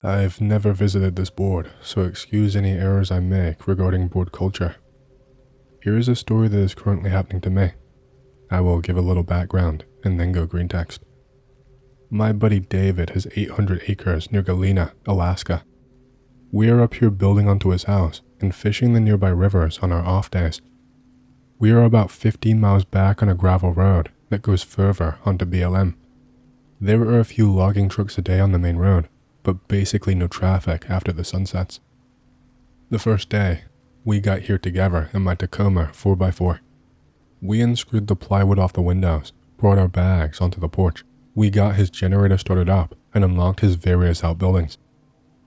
I've never visited this board, so excuse any errors I make regarding board culture. Here is a story that is currently happening to me. I will give a little background and then go green text. My buddy David has 800 acres near Galena, Alaska. We are up here building onto his house and fishing the nearby rivers on our off days. We are about 15 miles back on a gravel road that goes further onto BLM. There are a few logging trucks a day on the main road, but basically no traffic after the sun sets. The first day, we got here together in my Tacoma 4x4. We unscrewed the plywood off the windows, brought our bags onto the porch. We got his generator started up and unlocked his various outbuildings.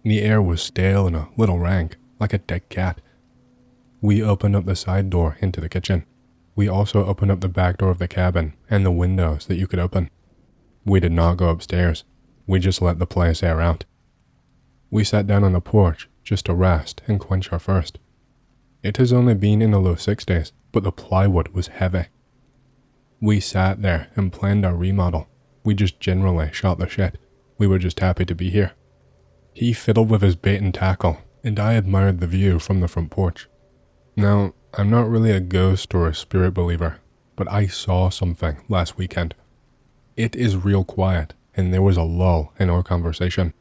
The air was stale and a little rank, like a dead cat. We opened up the side door into the kitchen. We also opened up the back door of the cabin and the windows that you could open. We did not go upstairs. We just let the place air out. We sat down on the porch just to rest and quench our thirst. It has only been in the low 60s, but the plywood was heavy. We sat there and planned our remodel. We just generally shot the shit. We were just happy to be here. He fiddled with his bait and tackle, and I admired the view from the front porch. Now, I'm not really a ghost or a spirit believer, but I saw something last weekend. It is real quiet, and there was a lull in our conversation.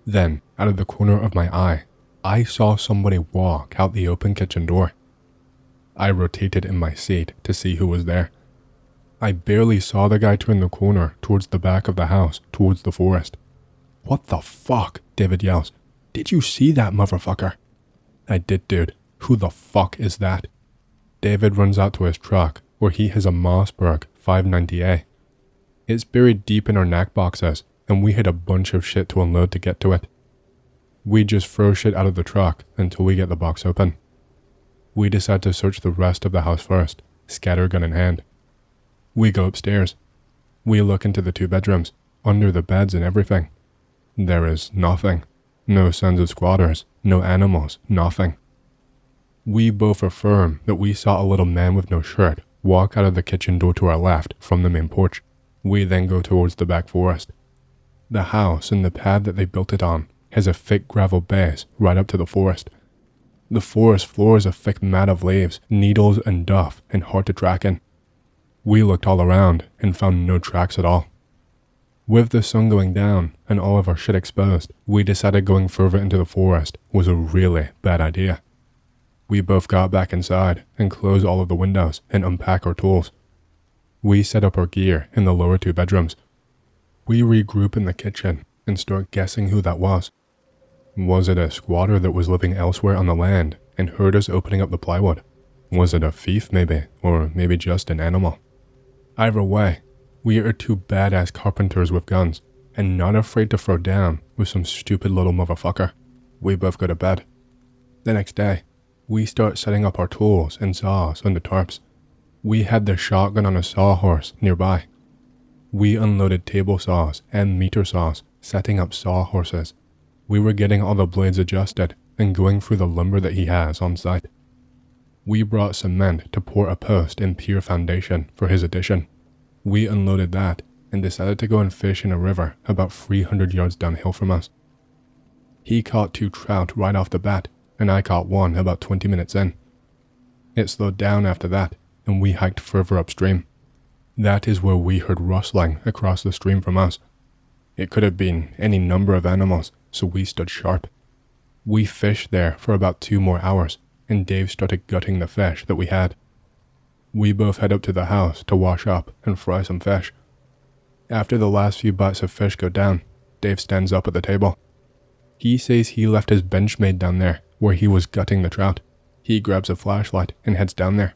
Then, out of the corner of my eye, I saw somebody walk out the open kitchen door. I rotated in my seat to see who was there. I barely saw the guy turn the corner towards the back of the house, towards the forest. "What the fuck?" David yells. "Did you see that motherfucker?" "I did, dude. Who the fuck is that?" David runs out to his truck, where he has a Mossberg 590A. It's buried deep in our knack boxes, and we had a bunch of shit to unload to get to it. We just throw shit out of the truck until we get the box open. We decide to search the rest of the house first, scattergun in hand. We go upstairs. We look into the 2 bedrooms, under the beds and everything. There is nothing. No signs of squatters, no animals, nothing. We both affirm that we saw a little man with no shirt walk out of the kitchen door to our left from the main porch. We then go towards the back forest. The house and the pad that they built it on has a thick gravel base right up to the forest. The forest floor is a thick mat of leaves, needles and duff, and hard to track in. We looked all around and found no tracks at all. With the sun going down and all of our shit exposed, we decided going further into the forest was a really bad idea. We both got back inside and closed all of the windows and unpacked our tools. We set up our gear in the lower 2 bedrooms. We regroup in the kitchen and start guessing who that was. Was it a squatter that was living elsewhere on the land and heard us opening up the plywood? Was it a thief maybe, or maybe just an animal? Either way, we are 2 badass carpenters with guns and not afraid to throw down with some stupid little motherfucker. We both go to bed. The next day, we start setting up our tools and saws under tarps. We had the shotgun on a sawhorse nearby. We unloaded table saws and meter saws, setting up sawhorses. We were getting all the blades adjusted and going through the lumber that he has on site. We brought cement to pour a post and pier foundation for his addition. We unloaded that and decided to go and fish in a river about 300 yards downhill from us. He caught 2 trout right off the bat, and I caught 1 about 20 minutes in. It slowed down after that, and we hiked further upstream. That is where we heard rustling across the stream from us. It could have been any number of animals, so we stood sharp. We fished there for about 2 more hours, and Dave started gutting the fish that we had. We both head up to the house to wash up and fry some fish. After the last few bites of fish go down, Dave stands up at the table. He says he left his Benchmade down there where he was gutting the trout. He grabs a flashlight and heads down there.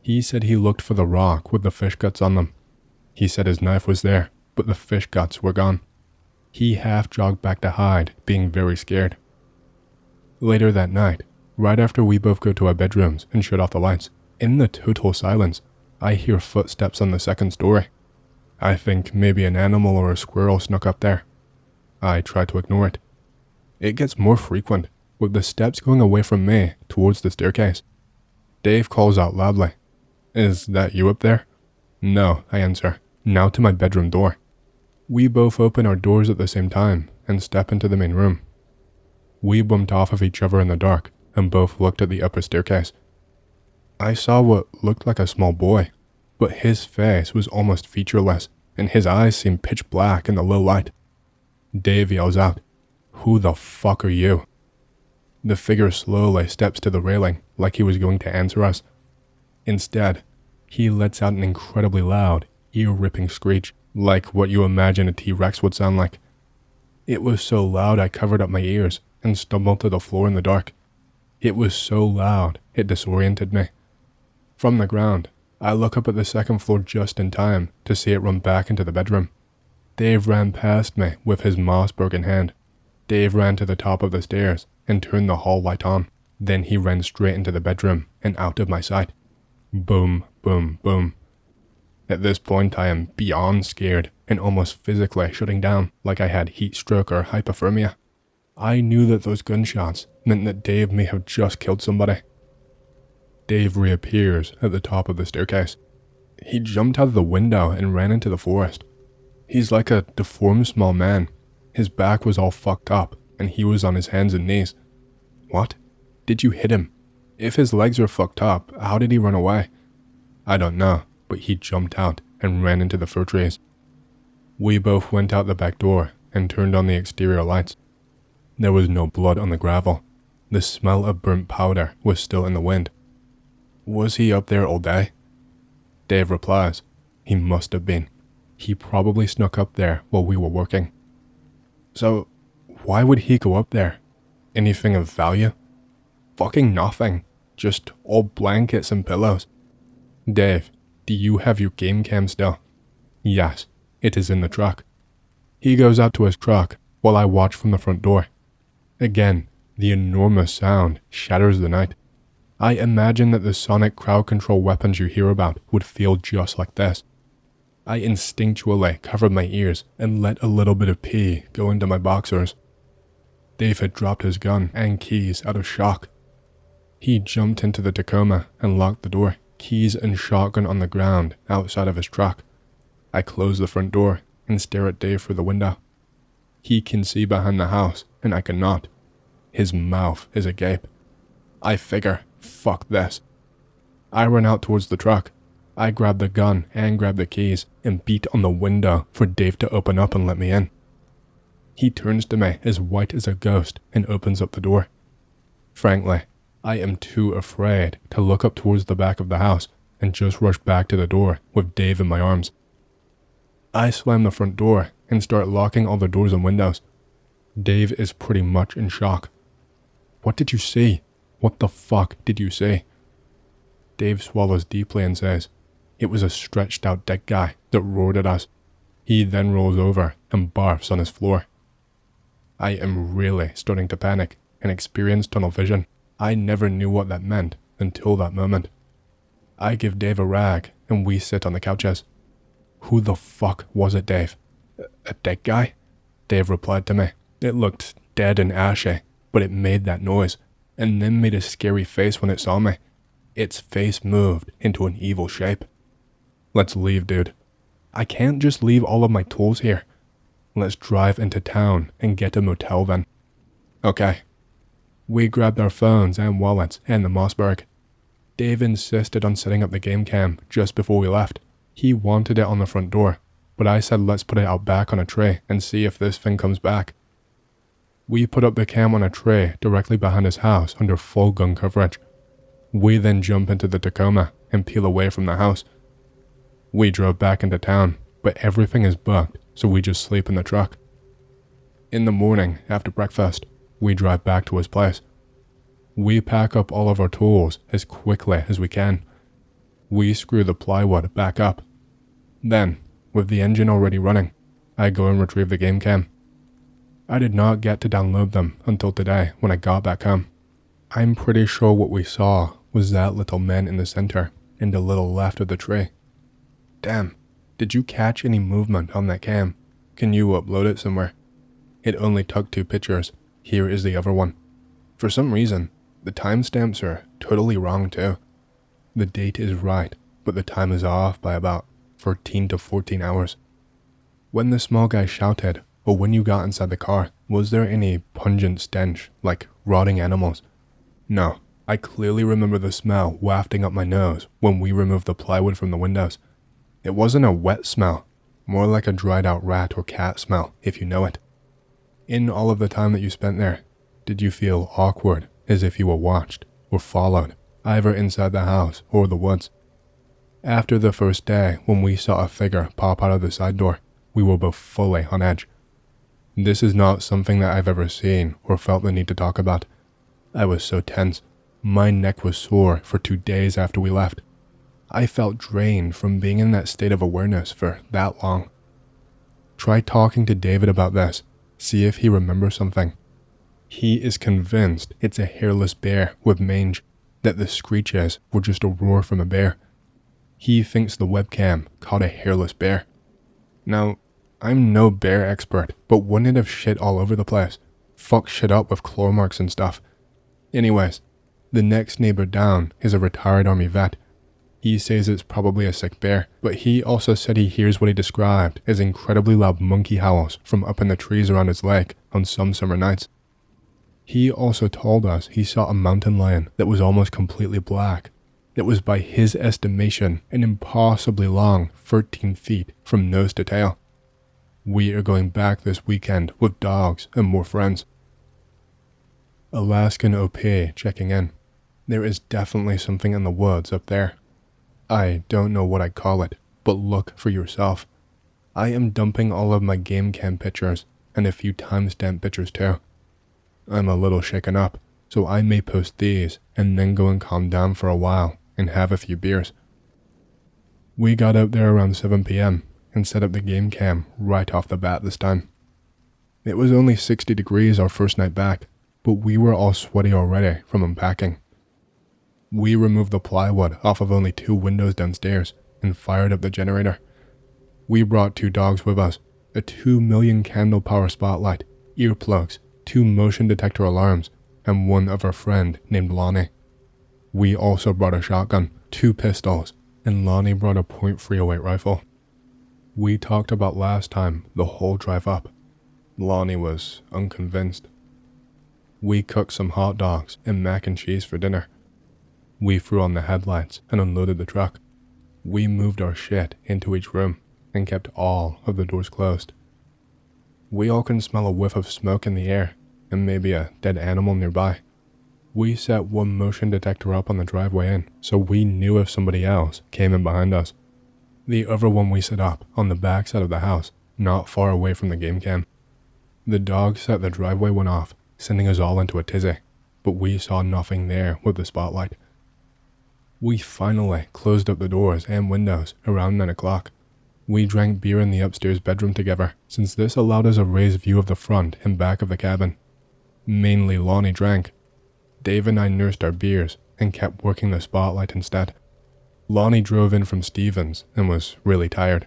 He said he looked for the rock with the fish guts on them. He said his knife was there, but the fish guts were gone. He half jogged back to hide, being very scared. Later that night, right after we both go to our bedrooms and shut off the lights, in the total silence, I hear footsteps on the 2nd story. I think maybe an animal or a squirrel snuck up there. I try to ignore it. It gets more frequent, with the steps going away from me towards the staircase. Dave calls out loudly, "Is that you up there?" "No," I answer, now to my bedroom door. We both open our doors at the same time and step into the main room. We bumped off of each other in the dark and both looked at the upper staircase. I saw what looked like a small boy, but his face was almost featureless and his eyes seemed pitch black in the low light. Dave yells out, "Who the fuck are you?" The figure slowly steps to the railing like he was going to answer us. Instead, he lets out an incredibly loud, ear-ripping screech, like what you imagine a T-Rex would sound like. It was so loud I covered up my ears and stumbled to the floor in the dark. It was so loud, it disoriented me. From the ground, I look up at the second floor just in time to see it run back into the bedroom. Dave ran past me with his moss-broken hand. Dave ran to the top of the stairs and turned the hall light on. Then he ran straight into the bedroom and out of my sight. Boom, boom, boom. At this point I am beyond scared and almost physically shutting down like I had heat stroke or hypothermia. I knew that those gunshots meant that Dave may have just killed somebody. Dave reappears at the top of the staircase. He jumped out of the window and ran into the forest. He's like a deformed small man. His back was all fucked up and he was on his hands and knees. What? Did you hit him? If his legs are fucked up, how did he run away? I don't know, but he jumped out and ran into the fir trees. We both went out the back door and turned on the exterior lights. There was no blood on the gravel. The smell of burnt powder was still in the wind. Was he up there all day? Dave replies, he must have been. He probably snuck up there while we were working. So, why would he go up there? Anything of value? Fucking nothing. Just old blankets and pillows. Dave, do you have your game cam still? Yes, it is in the truck. He goes out to his truck while I watch from the front door. Again, the enormous sound shatters the night. I imagine that the sonic crowd control weapons you hear about would feel just like this. I instinctually covered my ears and let a little bit of pee go into my boxers. Dave had dropped his gun and keys out of shock. He jumped into the Tacoma and locked the door, keys and shotgun on the ground outside of his truck. I close the front door and stare at Dave through the window. He can see behind the house and I cannot. His mouth is agape. I figure, fuck this. I run out towards the truck. I grab the gun and grab the keys and beat on the window for Dave to open up and let me in. He turns to me as white as a ghost and opens up the door. Frankly, I am too afraid to look up towards the back of the house and just rush back to the door with Dave in my arms. I slam the front door and start locking all the doors and windows. Dave is pretty much in shock. What did you see? What the fuck did you see? Dave swallows deeply and says, it was a stretched out dead guy that roared at us. He then rolls over and barfs on his floor. I am really starting to panic and experience tunnel vision. I never knew what that meant until that moment. I give Dave a rag and we sit on the couches. Who the fuck was it, Dave? A dead guy? Dave replied to me. It looked dead and ashy, but it made that noise, and then made a scary face when it saw me. Its face moved into an evil shape. Let's leave, dude. I can't just leave all of my tools here. Let's drive into town and get a motel then. Okay. We grabbed our phones and wallets and the Mossberg. Dave insisted on setting up the game cam just before we left. He wanted it on the front door, but I said let's put it out back on a tray and see if this thing comes back. We put up the cam on a tray directly behind his house under full gun coverage. We then jump into the Tacoma and peel away from the house. We drove back into town, but everything is booked, so we just sleep in the truck. In the morning, after breakfast, we drive back to his place. We pack up all of our tools as quickly as we can. We screw the plywood back up. Then, with the engine already running, I go and retrieve the game cam. I did not get to download them until today when I got back home. I'm pretty sure what we saw was that little man in the center and a little left of the tree. Damn, did you catch any movement on that cam? Can you upload it somewhere? It only took 2 pictures. Here is the other one. For some reason, the timestamps are totally wrong too. The date is right, but the time is off by about 13 to 14 hours. When the small guy shouted, or when you got inside the car, was there any pungent stench, like rotting animals? No, I clearly remember the smell wafting up my nose when we removed the plywood from the windows. It wasn't a wet smell, more like a dried out rat or cat smell, if you know it. In all of the time that you spent there, did you feel awkward, as if you were watched or followed, either inside the house or the woods? After the first day, when we saw a figure pop out of the side door, we were both fully on edge. This is not something that I've ever seen or felt the need to talk about. I was so tense. My neck was sore for 2 days after we left. I felt drained from being in that state of awareness for that long. Try talking to David about this. See if he remembers something. He is convinced it's a hairless bear with mange, that the screeches were just a roar from a bear. He thinks the webcam caught a hairless bear. Now, I'm no bear expert, but wouldn't it have shit all over the place? Fuck shit up with claw marks and stuff. Anyways, the next neighbor down is a retired army vet. He says it's probably a sick bear, but he also said he hears what he described as incredibly loud monkey howls from up in the trees around his lake on some summer nights. He also told us he saw a mountain lion that was almost completely black, that was by his estimation an impossibly long 13 feet from nose to tail. We are going back this weekend with dogs and more friends. Alaskan OP checking in. There is definitely something in the woods up there. I don't know what I'd call it, but look for yourself. I am dumping all of my game cam pictures and a few timestamp pictures too. I'm a little shaken up, so I may post these and then go and calm down for a while and have a few beers. We got out there around 7 p.m. and set up the game cam right off the bat this time. It was only 60 degrees our first night back, but we were all sweaty already from unpacking. We removed the plywood off of only 2 windows downstairs and fired up the generator. We brought 2 dogs with us, a 2 million candle power spotlight, earplugs, 2 motion detector alarms, and one of our friend named Lonnie. We also brought a shotgun, 2 pistols, and Lonnie brought a .308 rifle. We talked about last time the whole drive up. Lonnie was unconvinced. We cooked some hot dogs and mac and cheese for dinner. We threw on the headlights and unloaded the truck. We moved our shit into each room and kept all of the doors closed. We all can smell a whiff of smoke in the air and maybe a dead animal nearby. We set 1 motion detector up on the driveway in so we knew if somebody else came in behind us. The other one we set up on the back side of the house, not far away from the game cam. The dog set the driveway one off, sending us all into a tizzy, but we saw nothing there with the spotlight. We finally closed up the doors and windows around 9 o'clock. We drank beer in the upstairs bedroom together, since this allowed us a raised view of the front and back of the cabin. Mainly Lonnie drank. Dave and I nursed our beers and kept working the spotlight instead. Lonnie drove in from Stevens and was really tired.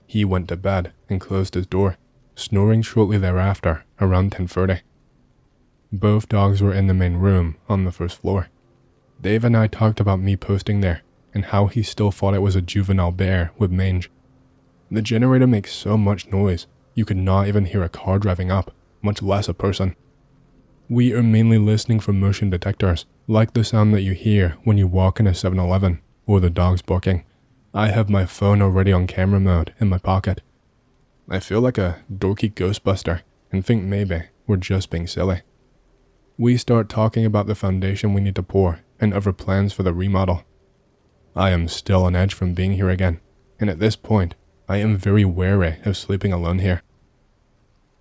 He went to bed and closed his door, snoring shortly thereafter around 10:30. Both dogs were in the main room on the first floor. Dave and I talked about me posting there and how he still thought it was a juvenile bear with mange. The generator makes so much noise, you could not even hear a car driving up, much less a person. We are mainly listening for motion detectors, like the sound that you hear when you walk in a 7-Eleven or the dogs barking. I have my phone already on camera mode in my pocket. I feel like a dorky Ghostbuster and think maybe we're just being silly. We start talking about the foundation we need to pour and other plans for the remodel. I am still on edge from being here again, and at this point, I am very wary of sleeping alone here.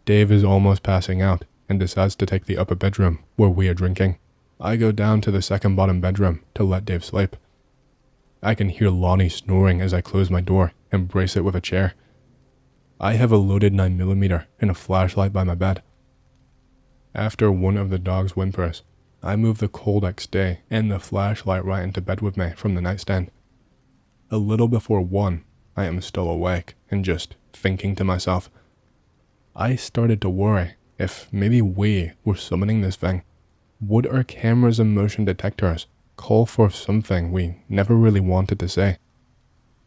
Dave is almost passing out and decides to take the upper bedroom where we are drinking. I go down to the second bottom bedroom to let Dave sleep. I can hear Lonnie snoring as I close my door and brace it with a chair. I have a loaded 9mm and a flashlight by my bed. After one of the dogs whimpers, I move the cold XD and the flashlight right into bed with me from the nightstand. A little before 1, I am still awake and just thinking to myself. I started to worry if maybe we were summoning this thing. Would our cameras and motion detectors call for something we never really wanted to say?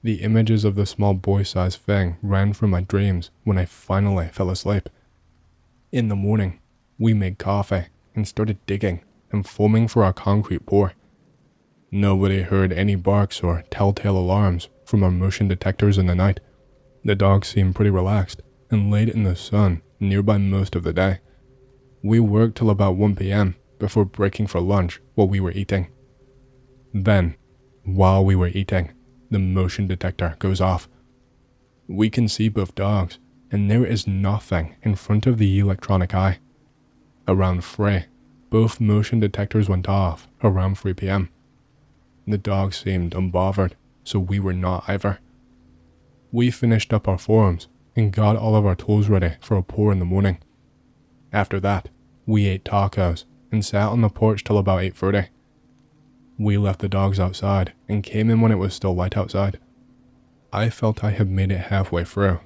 The images of the small boy-sized thing ran through my dreams when I finally fell asleep. In the morning, we made coffee and started digging and forming for our concrete pour. Nobody heard any barks or telltale alarms from our motion detectors in the night. The dogs seemed pretty relaxed and laid in the sun nearby most of the day. We worked till about 1 p.m. before breaking for lunch while we were eating. Then, while we were eating, the motion detector goes off. We can see both dogs, and there is nothing in front of the electronic eye. Around 3, both motion detectors went off around 3 p.m. The dogs seemed unbothered, so we were not either. We finished up our forms and got all of our tools ready for a pour in the morning. After that, we ate tacos and sat on the porch till about 8:30. We left the dogs outside and came in when it was still light outside. I felt I had made it halfway through,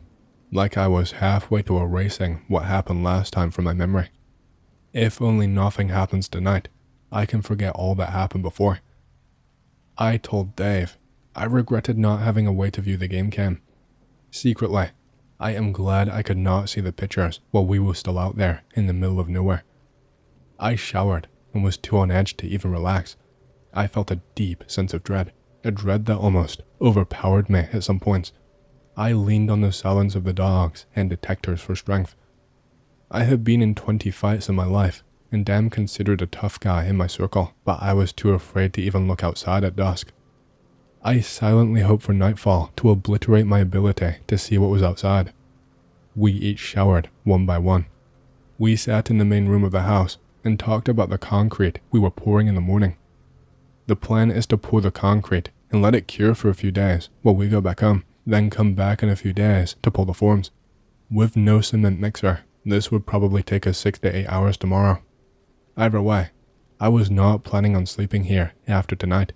like I was halfway to erasing what happened last time from my memory. If only nothing happens tonight, I can forget all that happened before. I told Dave I regretted not having a way to view the game cam. Secretly, I am glad I could not see the pictures while we were still out there in the middle of nowhere. I showered and was too on edge to even relax. I felt a deep sense of dread, a dread that almost overpowered me at some points. I leaned on the silence of the dogs and detectors for strength. I had been in 20 fights in my life, and damn considered a tough guy in my circle, but I was too afraid to even look outside at dusk. I silently hoped for nightfall to obliterate my ability to see what was outside. We each showered one by one. We sat in the main room of the house and talked about the concrete we were pouring in the morning. The plan is to pour the concrete and let it cure for a few days while we go back home, then come back in a few days to pull the forms. With no cement mixer, this would probably take us 6 to 8 hours tomorrow. Either way, I was not planning on sleeping here after tonight.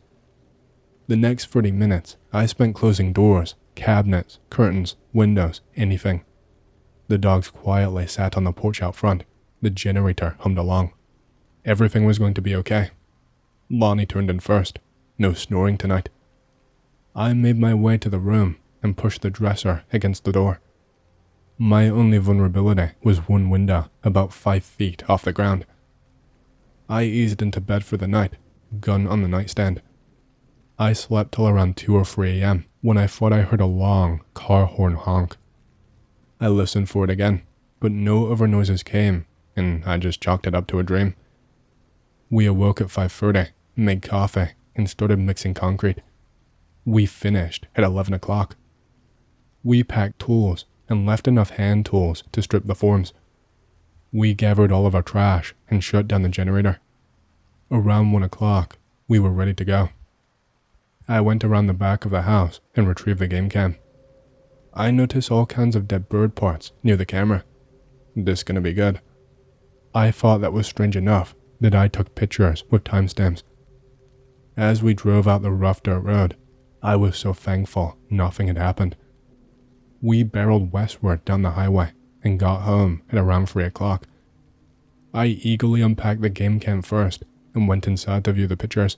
The next 30 minutes, I spent closing doors, cabinets, curtains, windows, anything. The dogs quietly sat on the porch out front. The generator hummed along. Everything was going to be okay. Lonnie turned in first. No snoring tonight. I made my way to the room and pushed the dresser against the door. My only vulnerability was one window about 5 feet off the ground. I eased into bed for the night, gun on the nightstand. I slept till around 2 or 3 a.m. when I thought I heard a long car horn honk. I listened for it again, but no other noises came, and I just chalked it up to a dream. We awoke at 5:30, made coffee, and started mixing concrete. We finished at 11 o'clock. We packed tools and left enough hand tools to strip the forms. We gathered all of our trash and shut down the generator. Around 1 o'clock, we were ready to go. I went around the back of the house and retrieved the game cam. I noticed all kinds of dead bird parts near the camera. This gonna be good. I thought that was strange enough that I took pictures with timestamps. As we drove out the rough dirt road, I was so thankful nothing had happened. We barreled westward down the highway and got home at around 3 o'clock. I eagerly unpacked the game cam first and went inside to view the pictures.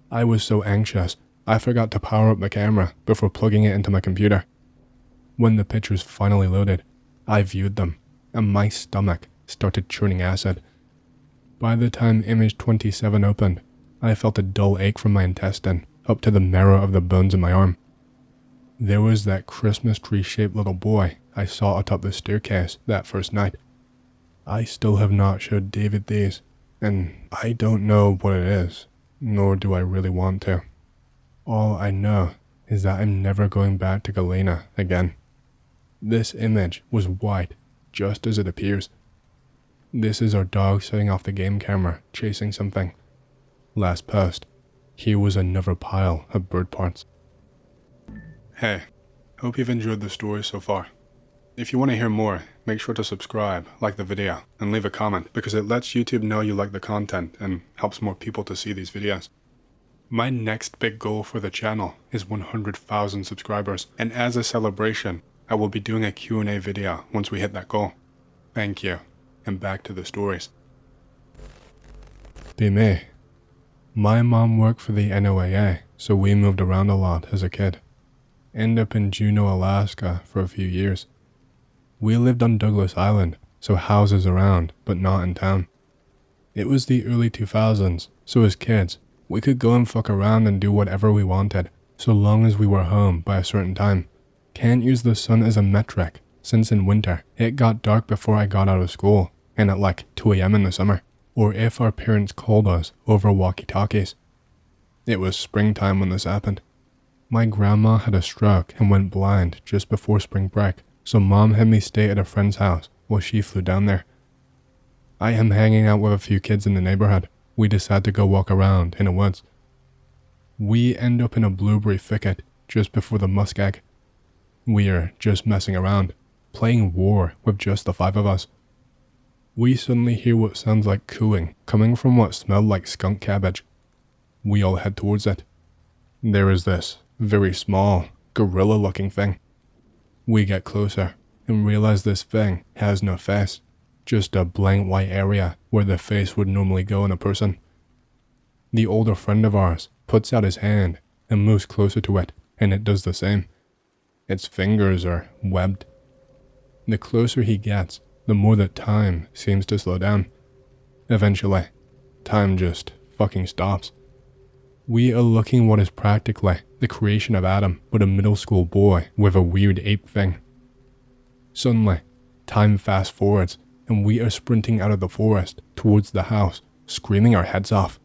I was so anxious, I forgot to power up the camera before plugging it into my computer. When the pictures finally loaded, I viewed them, and my stomach started churning acid. By the time image 27 opened, I felt a dull ache from my intestine up to the marrow of the bones in my arm. There was that Christmas tree-shaped little boy I saw atop the staircase that first night. I still have not showed David these, and I don't know what it is, nor do I really want to. All I know is that I'm never going back to Galena again. This image was white, just as it appears. This is our dog setting off the game camera, chasing something. Last post, here was another pile of bird parts. Hey, hope you've enjoyed the story so far. If you want to hear more, make sure to subscribe, like the video, and leave a comment because it lets YouTube know you like the content and helps more people to see these videos. My next big goal for the channel is 100,000 subscribers, and as a celebration, I will be doing a Q&A video once we hit that goal. Thank you, and back to the stories. Be me. My mom worked for the NOAA, so we moved around a lot as a kid. end up in Juneau, Alaska for a few years. We lived on Douglas Island, so houses around, but not in town. It was the early 2000s, so as kids, we could go and fuck around and do whatever we wanted, so long as we were home by a certain time. Can't use the sun as a metric, since in winter, it got dark before I got out of school, and at like 2 a.m. in the summer, or if our parents called us over walkie-talkies. It was springtime when this happened. My grandma had a stroke and went blind just before spring break, so Mom had me stay at a friend's house while she flew down there. I am hanging out with a few kids in the neighborhood. We decide to go walk around in the woods. We end up in a blueberry thicket just before the muskeg. We are just messing around, playing war with just the 5 of us. We suddenly hear what sounds like cooing coming from what smelled like skunk cabbage. We all head towards it. There is this very small, gorilla-looking thing. We get closer and realize this thing has no face, just a blank white area where the face would normally go in a person. The older friend of ours puts out his hand and moves closer to it, and it does the same. Its fingers are webbed. The closer he gets, the more that time seems to slow down. Eventually, time just fucking stops. We are looking what is practically the creation of Adam, but a middle school boy with a weird ape thing. Suddenly, time fast forwards, and we are sprinting out of the forest towards the house, screaming our heads off.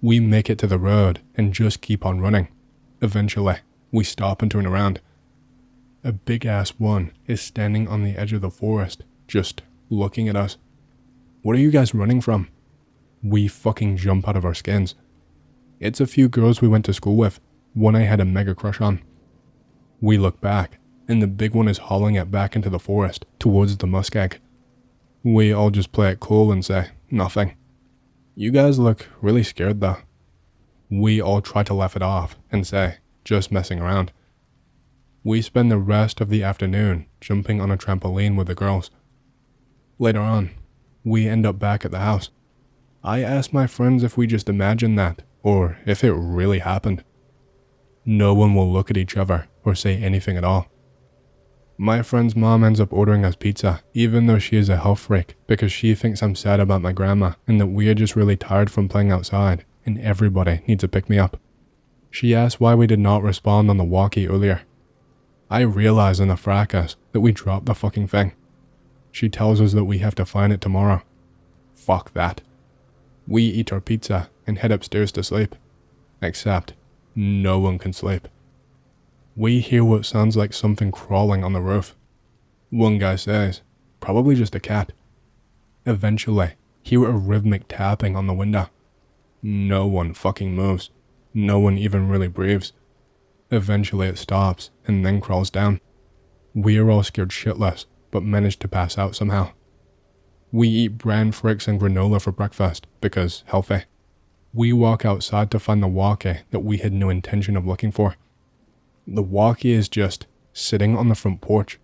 We make it to the road and just keep on running. Eventually, we stop and turn around. A big-ass one is standing on the edge of the forest, just looking at us. What are you guys running from? We fucking jump out of our skins. It's a few girls we went to school with, one I had a mega crush on. We look back, and the big one is hauling it back into the forest, towards the muskeg. We all just play it cool and say, nothing. You guys look really scared though. We all try to laugh it off and say, just messing around. We spend the rest of the afternoon jumping on a trampoline with the girls. Later on, we end up back at the house. I ask my friends if we just imagined that, or if it really happened. No one will look at each other or say anything at all. My friend's mom ends up ordering us pizza, even though she is a health freak, because she thinks I'm sad about my grandma and that we are just really tired from playing outside and everybody needs a pick-me-up. She asks why we did not respond on the walkie earlier. I realize in the fracas that we dropped the fucking thing. She tells us that we have to find it tomorrow. Fuck that. We eat our pizza and head upstairs to sleep. Except, no one can sleep. We hear what sounds like something crawling on the roof. One guy says, probably just a cat. Eventually, hear a rhythmic tapping on the window. No one fucking moves. No one even really breathes. Eventually it stops and then crawls down. We are all scared shitless, but manage to pass out somehow. We eat bran fricks and granola for breakfast because healthy. We walk outside to find the walkie that we had no intention of looking for. The walkie is just sitting on the front porch.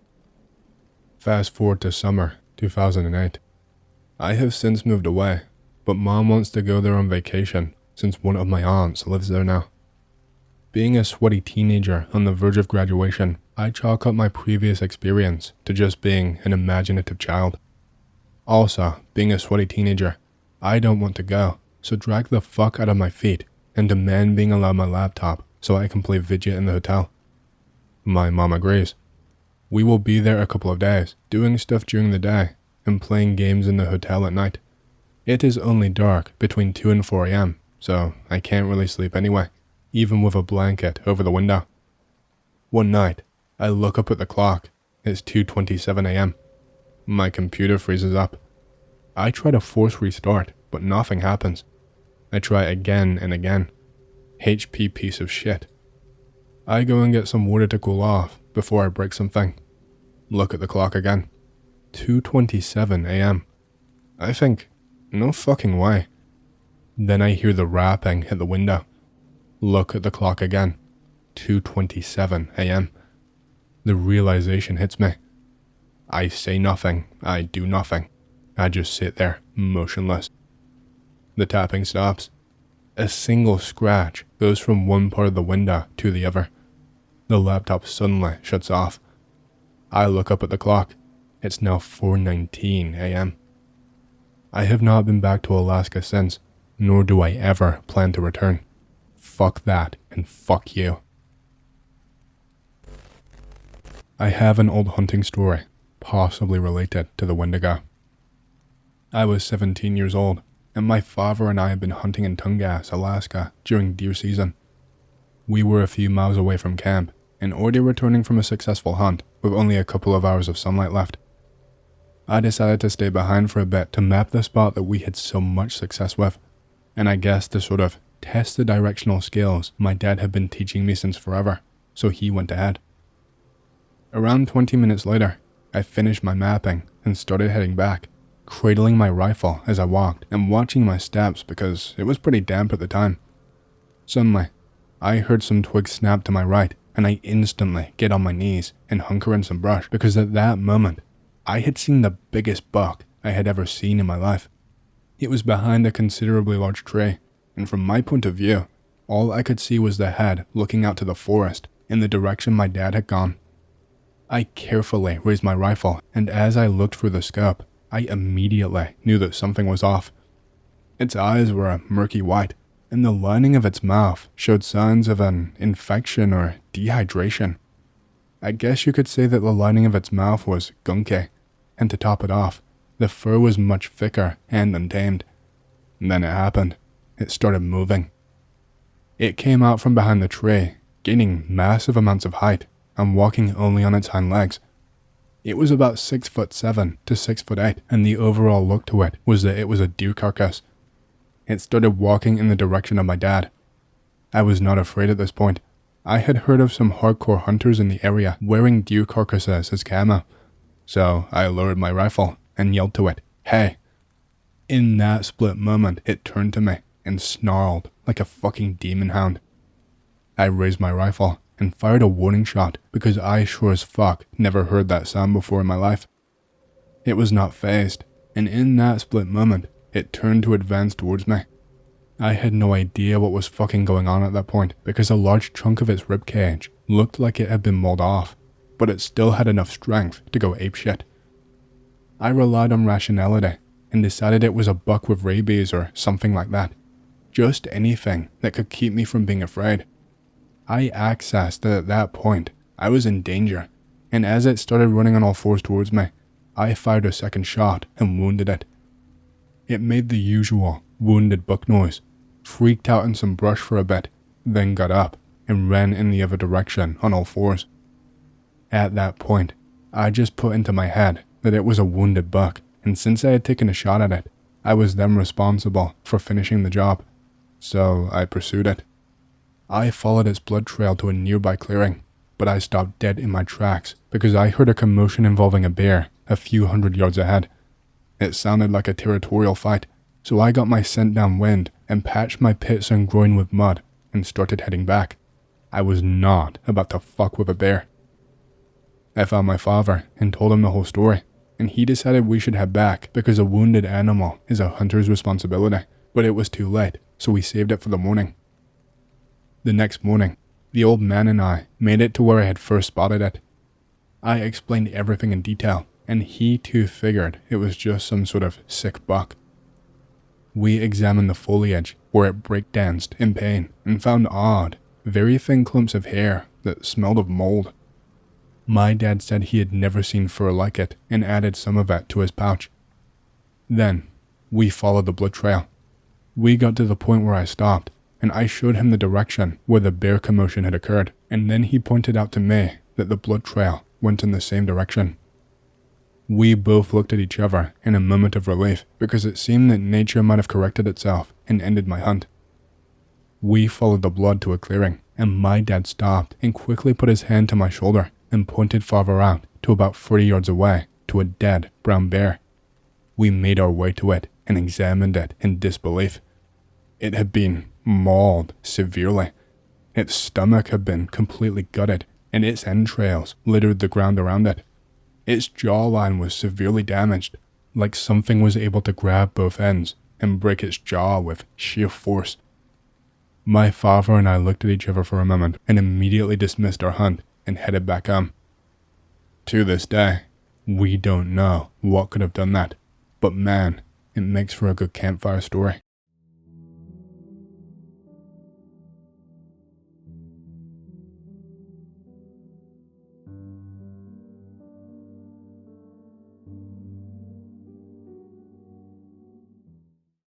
Fast forward to summer 2008. I have since moved away, but Mom wants to go there on vacation since one of my aunts lives there now. Being a sweaty teenager on the verge of graduation, I chalk up my previous experience to just being an imaginative child. Also, being a sweaty teenager, I don't want to go, so drag the fuck out of my feet and demand being allowed my laptop so I can play video in the hotel. My mom agrees. We will be there a couple of days, doing stuff during the day and playing games in the hotel at night. It is only dark between 2 and 4 a.m., so I can't really sleep anyway, even with a blanket over the window. One night, I look up at the clock. It's 2:27 a.m. My computer freezes up. I try to force restart, but nothing happens. I try again and again. HP piece of shit. I go and get some water to cool off before I break something. Look at the clock again. 2:27 a.m. I think, no fucking way. Then I hear the rapping at the window. Look at the clock again. 2:27 a.m. The realization hits me. I say nothing. I do nothing. I just sit there, motionless. The tapping stops. A single scratch goes from one part of the window to the other. the laptop suddenly shuts off. I look up at the clock. It's now 4:19 a.m. I have not been back to Alaska since, nor do I ever plan to return. Fuck that, and fuck you. I have an old hunting story, possibly related to the Wendigo. I was 17 years old, and my father and I had been hunting in Tongass, Alaska, during deer season. We were a few miles away from camp, and already returning from a successful hunt with only a couple of hours of sunlight left. I decided to stay behind for a bit to map the spot that we had so much success with, and I guess to sort of test the directional skills my dad had been teaching me since forever, so he went ahead. Around 20 minutes later, I finished my mapping and started heading back, cradling my rifle as I walked and watching my steps because it was pretty damp at the time. Suddenly, I heard some twigs snap to my right, and I instantly get on my knees and hunker in some brush because at that moment, I had seen the biggest buck I had ever seen in my life. It was behind a considerably large tree, and from my point of view, all I could see was the head looking out to the forest in the direction my dad had gone. I carefully raised my rifle, and as I looked through the scope, I immediately knew that something was off. Its eyes were a murky white, and the lining of its mouth showed signs of an infection or dehydration. I guess you could say that the lining of its mouth was gunky, and to top it off, the fur was much thicker and untamed. And then it happened. It started moving. It came out from behind the tree, gaining massive amounts of height, and walking only on its hind legs. It was about 6'7" to 6'8", and the overall look to it was that it was a deer carcass. It started walking in the direction of my dad. I was not afraid at this point. I had heard of some hardcore hunters in the area wearing deer carcasses as camo, so I lowered my rifle and yelled to it, "Hey!" In that split moment, it turned to me and snarled like a fucking demon hound. I raised my rifle and fired a warning shot because I sure as fuck never heard that sound before in my life. It was not phased, and in that split moment, it turned to advance towards me. I had no idea what was fucking going on at that point because a large chunk of its ribcage looked like it had been mauled off, but it still had enough strength to go apeshit. I relied on rationality and decided it was a buck with rabies or something like that. Just anything that could keep me from being afraid. I accessed that at that point, I was in danger, and as it started running on all fours towards me, I fired a second shot and wounded it. It made the usual wounded buck noise, freaked out in some brush for a bit, then got up and ran in the other direction on all fours. At that point, I just put into my head that it was a wounded buck, and since I had taken a shot at it, I was then responsible for finishing the job, so I pursued it. I followed its blood trail to a nearby clearing, but I stopped dead in my tracks because I heard a commotion involving a bear a few hundred yards ahead. It sounded like a territorial fight, so I got my scent downwind and patched my pits and groin with mud and started heading back. I was not about to fuck with a bear. I found my father and told him the whole story, and he decided we should head back because a wounded animal is a hunter's responsibility, but it was too late, so we saved it for the morning. The next morning, the old man and I made it to where I had first spotted it. I explained everything in detail, and he too figured it was just some sort of sick buck. We examined the foliage where it breakdanced in pain and found odd, very thin clumps of hair that smelled of mold. My dad said he had never seen fur like it and added some of it to his pouch. Then, we followed the blood trail. We got to the point where I stopped, and I showed him the direction where the bear commotion had occurred, and then he pointed out to me that the blood trail went in the same direction. We both looked at each other in a moment of relief because it seemed that nature might have corrected itself and ended my hunt. We followed the blood to a clearing, and my dad stopped and quickly put his hand to my shoulder and pointed farther out to about 30 yards away to a dead brown bear. We made our way to it and examined it in disbelief. It had been mauled severely. Its stomach had been completely gutted, and its entrails littered the ground around it. Its jawline was severely damaged, like something was able to grab both ends and break its jaw with sheer force. My father and I looked at each other for a moment and immediately dismissed our hunt and headed back home. To this day, we don't know what could have done that, but man, it makes for a good campfire story.